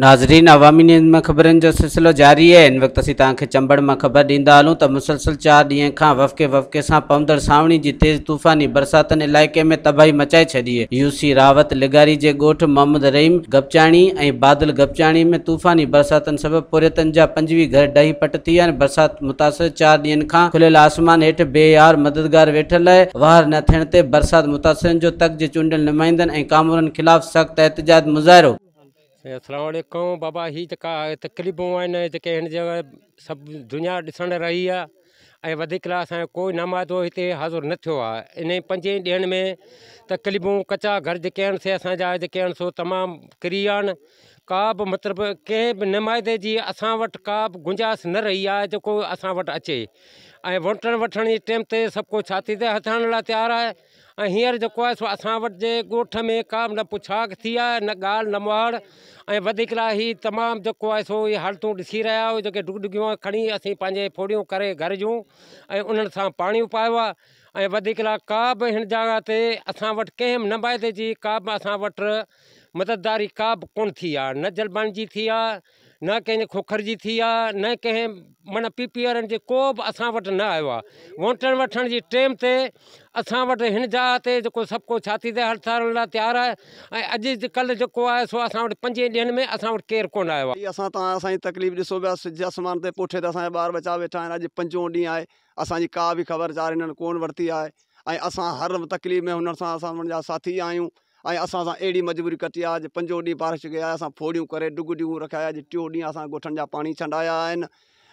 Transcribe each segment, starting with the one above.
नाज़रीन, अवामी न्यूज़ में ख़बरनि जो सिलसिलो जारी है। इन वक्त असीं तव्हांखे चंबड़ में ख़बर ॾींदा हलूं त मुसलसल 4 ॾींहं खां वफ़के सां पवंदड़ सावणी जी तेज़ तूफ़ानी बरसातनि इलाइक़े में तबाही मचाए छॾी है। यूसी रावत लिगारी जे ॻोठ मोहम्मद रहीम गपचाणी ऐं बादल गपचाणी में तूफ़ानी बरसातनि सबबि पुरियतनि जा 25 घर ढही पट थी विया आहिनि। बरसात मुतासिर 4 ॾींहनि खां खुलियल आसमान हेठि बेयार मददगार वेठल आहे। वहार न थियण ते बरसात मुतासिरनि जो तक जे चूंडियल नुमाइंदनि ऐं कामरनि ख़िलाफ़ सख़्त एहतजाज मुज़ाहिरो। अस्सलाम वालेकुम बाबा। ही जेका तकलीफ़ूं आहिनि जेके हिन जॻह सभु दुनिया ॾिसण रही आहे ऐं वधीक असांजो कोई नमाज़ो हिते हाज़ुर न थियो आहे। इन 5 ॾींहंनि में तकलीफ़ूं कचा घर जेके आहिनि से असांजा जेके आहिनि सो तमामु किरी आहिनि। का बि मतिलबु कंहिं बि नुमाइंदे जी असां वटि का बि गुंजाइश न रही आहे जेको असां वटि अचे ऐं वठण जी टाइम ते सभु कुझु छाती ते हथाइण लाइ तयारु आहे। ऐं हींअर जेको आहे सो असां वटि जे ॻोठ में का बि न पुछाक थी आहे, न ॻाल्हि न मुहाड़ ऐं वधीक ही तमामु जेको आहे सो इहे हालतूं ॾिसी रहिया आहियो जेके डुगडुगियूं खणी असीं पंहिंजे फोड़ियूं करे घर जूं ऐं उन्हनि सां पाणी पायो आहे। ऐं वधीक का बि हिन जॻह ते असां वटि कंहिं बि नुमाइंदे जी का बि असां वटि मदददारी का बि कोन थी आहे, न जलबण जी थी आहे, न कंहिंजे खोखर जी थी आहे, न कंहिं माना PPRनि जे को बि असां वटि न आयो आहे। वठण जी टाइम ते असां वटि हिन जॻह ते जेको सभु कुझु छाती ते हथाइण लाइ तयारु आहे। ऐं अॼु कल्ह जेको आहे सो असां वटि 5 ॾींहंनि में असां वटि केरु कोन आयो आहे। असां तव्हां असांजी तकलीफ़ ॾिसो पिया, सिज आसमान ते पुठे ते असांजा ॿार बचा वेठा आहिनि। अॼु 5 ॾींहं आहे, असांजी का बि ख़बरचार हिननि कोन वरिती आहे ऐं असां हर तकलीफ़ में हुन सां असां हुननि जा साथी आहियूं। ऐं असां सां अहिड़ी मजबूरी कटी आहे। अॼु 5 ॾींहं बारिश कई आहे, असां फोड़ियूं करे डुगडियूं रखाया। अॼु 4 ॾींहं असां ॻोठनि जा पाणी छंडाया आहिनि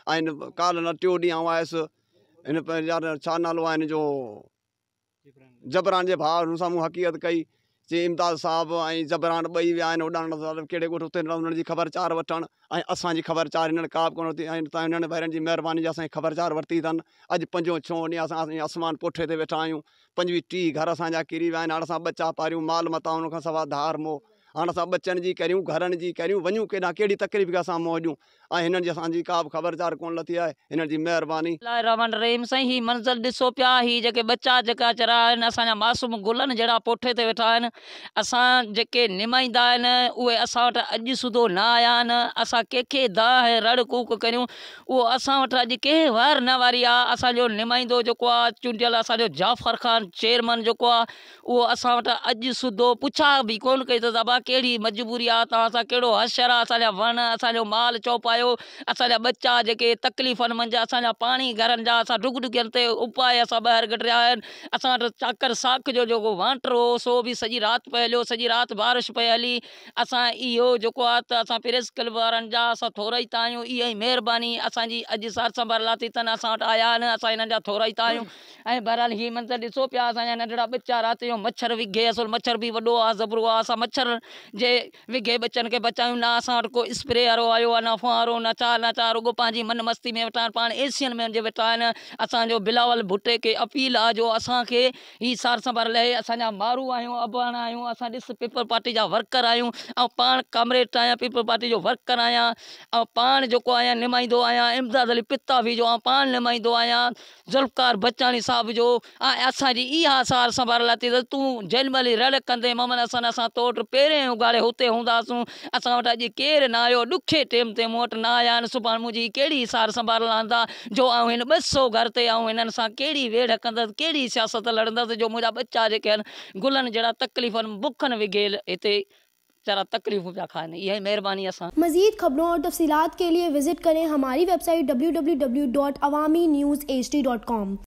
ऐं काल्ह न 4 ॾींहं आऊं आयुसि हिन छा नालो आहे हिन जो जबरान जे भाउ, हुन सां मूं हक़ीक़त कई। चई इमदाद साहिबु ऐं जबरान ॿई विया आहिनि होॾां कहिड़े ॻोठ उते हुननि जी ख़बरचार वठणु ऐं असांजी ख़बरचार हिननि का बि कोन वरिती ऐं हिननि भैरनि जी महिरबानी जी असांजी ख़बरचार वरिती अथनि। अॼु 5 6 ॾींहं असां आसमान पुठे ते वेठा आहियूं। 25 30 घर असांजा किरी विया आहिनि। हाणे असां ॿचा पारियूं माल मता हुन खां सवाइ धार मोह। हाणे असां ॿचनि जी करियूं, घरनि जी करियूं, वञूं केॾांहुं, कहिड़ी तकलीफ़ खे असां मोह ॾियूं ऐं हिननि जी असांजी का बि ख़बरचार कोन लथी आहे। हिननि जी महिरबानी। रहमान रहीम साईं, ही मंज़र ॾिसो पिया, ही जेके बच्चा जेका चरा आहिनि असांजा मासूम गुलनि जहिड़ा पोठे ते वेठा आहिनि। असां जेके निमाईंदा आहिनि उहे असां वटि अॼु सुधो न आया आहिनि। असां कंहिंखे दाह रड़ कूक करियूं उहो असां वटि अॼु कंहिं वार न वारी आहे। असांजो निमाईंदो जेको आहे चूंडियल असांजो जाफ़र ख़ान चेयरमैन जेको आहे उहो असां वटि अॼु सुधो पुछा बि कोन कई त दबा कहिड़ी मजबूरी आहे, तव्हां सां कहिड़ो हशर आहे, असांजा वण असांजो माल चौपायो, असांजा बच्चा जेके तकलीफ़नि मंझि असांजा पाणी घरनि जा असां डुगडुगियनि ते उपाय असां ॿाहिरि कढिया आहिनि। असां वटि चाकर साख जो जेको वांटर हो सो बि सॼी राति पए हलियो, सॼी राति बारिश पए हली। असां इहो जेको आहे त असां प्रेस क्लब वारनि जा असां थोराईता आहियूं। इहा ई महिरबानी असांजी अॼु सार संभाल लाथी अथनि, असां वटि आया आहिनि, असां हिननि जा थोराईता आहियूं। ऐं बहरहाल हीअ मंज़र ॾिसो पिया, असांजा नंढड़ा बच्चा राति जो मच्छर विघे, असुल मच्छर बि वॾो आहे ज़बरो आहे। असां मच्छर जे विघे बच्चनि खे बचायूं, न असां वटि को स्प्रे वारो आयो आहे, न फुहारो, न छा रुगो पंहिंजी मन मस्ती में वेठा आहिनि, पाण एसियनि में जे वेठा आहिनि। असांजो बिलावल भुट्टे खे अपील आहे जो असांखे ही सार संभाल लहे। असांजा मारू आहियूं, अबाणा आहियूं, असां ॾिस पीपल पार्टी जा वर्कर आहियूं ऐं पाण कामरेड आहियां, पीपल पार्टी जो वर्कर आहियां ऐं पाण जेको आहियां निमाईंदो आहियां। इमदाद अली पितावी जो पाण निमाईंदो आहियां, ज़ुल्फ़कार बचाणी साहिब जो। ऐं असांजी इहा सार संभाल लाथी त तूं जेॾीमहिल रड़ कंदे मोहम्मद हसन असां तो वटि पहिरें उगाड़े हुते हूंदासूं। असां वटि अॼु केरु न आयो, ॾुखे टाइम ते मूं वटि न आया आहिनि। सुभाणे मुंहिंजी कहिड़ी सार संभाल लहंदा जो आऊं हिन 200 घर ते आऊं हिननि सां कहिड़ी वेड़ कंदसि, कहिड़ी सियासत लड़ंदसि जो मुंहिंजा बच्चा जेके आहिनि गुलनि जहिड़ा तकलीफ़नि बुखनि विघेल हिते जरा तकलीफ़ूं पिया खाइनि। इहा मेहरबानी। असां मज़ीद खबरों और तफसीलात के लिए विजिट करें हमारी वेबसाइट www.awamiNewsHD.com।